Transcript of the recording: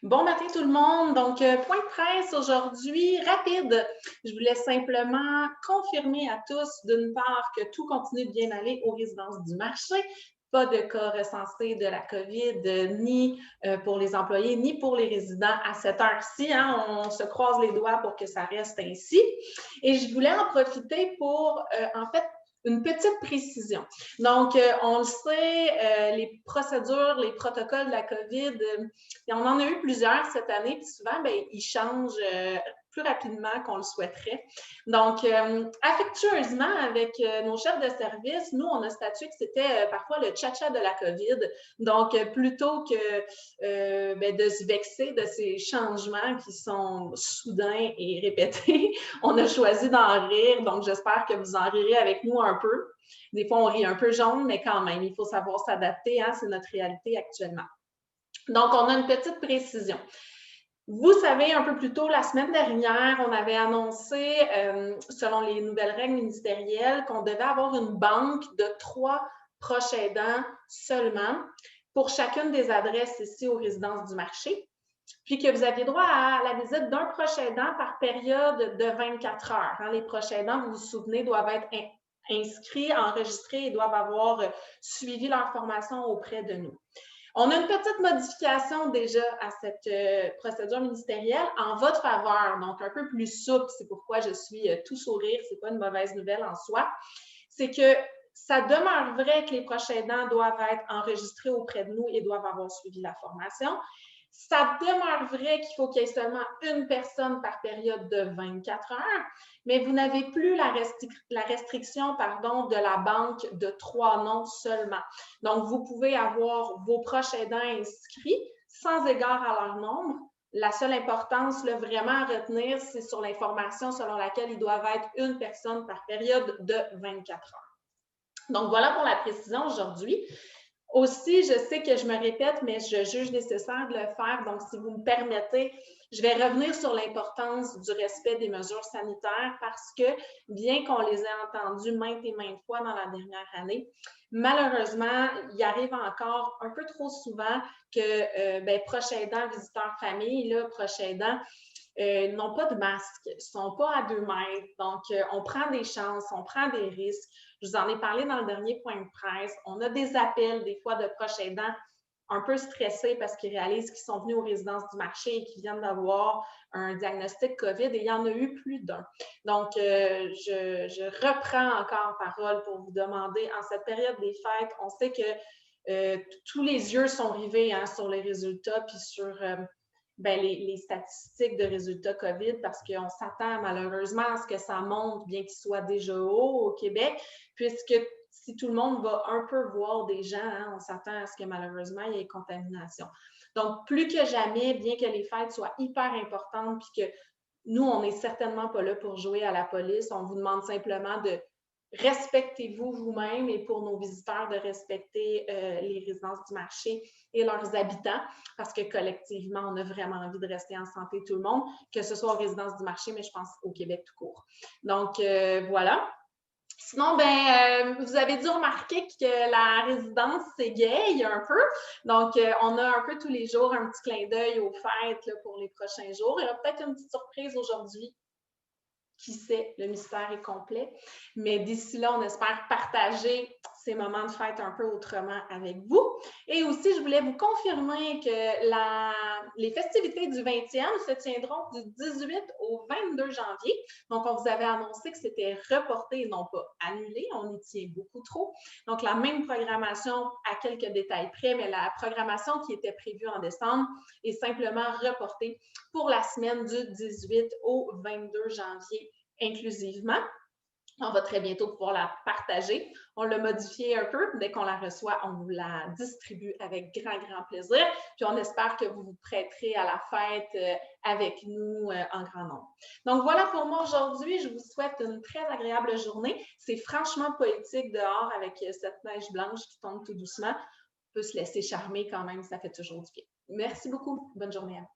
Bon matin tout le monde. Donc, point de presse aujourd'hui, rapide. Je voulais simplement confirmer à tous, d'une part, que tout continue de bien aller aux résidences du marché. Pas de cas recensés de la COVID, ni pour les employés, ni pour les résidents à cette heure-ci. Hein. On se croise les doigts pour que ça reste ainsi. Et je voulais en profiter pour, en fait, une petite précision. Donc, on le sait, les procédures, les protocoles de la COVID, on en a eu plusieurs cette année, puis souvent, bien, ils changent plus rapidement qu'on le souhaiterait. Donc, affectueusement, avec nos chefs de service, nous, on a statué que c'était parfois le tcha-tcha de la COVID. Donc, plutôt que de se vexer de ces changements qui sont soudains et répétés, on a choisi d'en rire. Donc, j'espère que vous en rirez avec nous un peu. Des fois, on rit un peu jaune, mais quand même, il faut savoir s'adapter. Hein? C'est notre réalité actuellement. Donc, on a une petite précision. Vous savez, un peu plus tôt, la semaine dernière, on avait annoncé, selon les nouvelles règles ministérielles, qu'on devait avoir une banque de 3 proches aidants seulement pour chacune des adresses ici aux résidences du marché, puis que vous aviez droit à la visite d'un proche aidant par période de 24 heures. Hein, les proches aidants, vous vous souvenez, doivent être inscrits, enregistrés et doivent avoir suivi leur formation auprès de nous. On a une petite modification déjà à cette procédure ministérielle en votre faveur, donc un peu plus souple. C'est pourquoi je suis tout sourire, ce n'est pas une mauvaise nouvelle en soi. C'est que ça demeure vrai que les proches aidants doivent être enregistrés auprès de nous et doivent avoir suivi la formation. Ça demeure vrai qu'il faut qu'il y ait seulement une personne par période de 24 heures, mais vous n'avez plus la restriction de la banque de 3 noms seulement. Donc, vous pouvez avoir vos proches aidants inscrits sans égard à leur nombre. La seule importance, là, vraiment à retenir, c'est sur l'information selon laquelle ils doivent être une personne par période de 24 heures. Donc, voilà pour la précision aujourd'hui. Aussi, je sais que je me répète, mais je juge nécessaire de le faire. Donc, si vous me permettez, je vais revenir sur l'importance du respect des mesures sanitaires parce que, bien qu'on les ait entendues maintes et maintes fois dans la dernière année, malheureusement, il arrive encore un peu trop souvent que proches aidants, visiteurs famille, là, proches aidants, n'ont pas de masque, ne sont pas à 2 mètres. Donc, on prend des chances, on prend des risques. Je vous en ai parlé dans le dernier point de presse. On a des appels, des fois, de proches aidants un peu stressés parce qu'ils réalisent qu'ils sont venus aux résidences du marché et qu'ils viennent d'avoir un diagnostic COVID et il y en a eu plus d'un. Donc, je reprends encore parole pour vous demander, en cette période des fêtes, on sait que tous les yeux sont rivés sur les résultats puis sur les statistiques de résultats COVID parce qu'on s'attend malheureusement à ce que ça monte, bien qu'il soit déjà haut au Québec, puisque si tout le monde va un peu voir des gens, on s'attend à ce que malheureusement, il y ait contamination. Donc, plus que jamais, bien que les fêtes soient hyper importantes, puis que nous, on n'est certainement pas là pour jouer à la police, on vous demande simplement de respectez-vous vous-même et pour nos visiteurs de respecter les résidences du marché et leurs habitants parce que collectivement, on a vraiment envie de rester en santé tout le monde, que ce soit aux résidences du marché, mais je pense au Québec tout court. Donc, voilà. Sinon, vous avez dû remarquer que la résidence s'égaye un peu. Donc, on a un peu tous les jours un petit clin d'œil aux fêtes là, pour les prochains jours. Il y aura peut-être une petite surprise aujourd'hui. Qui sait, le mystère est complet. Mais d'ici là, on espère partager ces moments de fête un peu autrement avec vous. Et aussi, je voulais vous confirmer que les festivités du 20e se tiendront du 18 au 22 janvier. Donc, on vous avait annoncé que c'était reporté et non pas annulé. On y tient beaucoup trop. Donc, la même programmation à quelques détails près, mais la programmation qui était prévue en décembre est simplement reportée pour la semaine du 18 au 22 janvier inclusivement. On va très bientôt pouvoir la partager. On l'a modifiée un peu. Dès qu'on la reçoit, on vous la distribue avec grand, grand plaisir. Puis on espère que vous vous prêterez à la fête avec nous en grand nombre. Donc voilà pour moi aujourd'hui. Je vous souhaite une très agréable journée. C'est franchement poétique dehors avec cette neige blanche qui tombe tout doucement. On peut se laisser charmer quand même, ça fait toujours du bien. Merci beaucoup. Bonne journée à vous.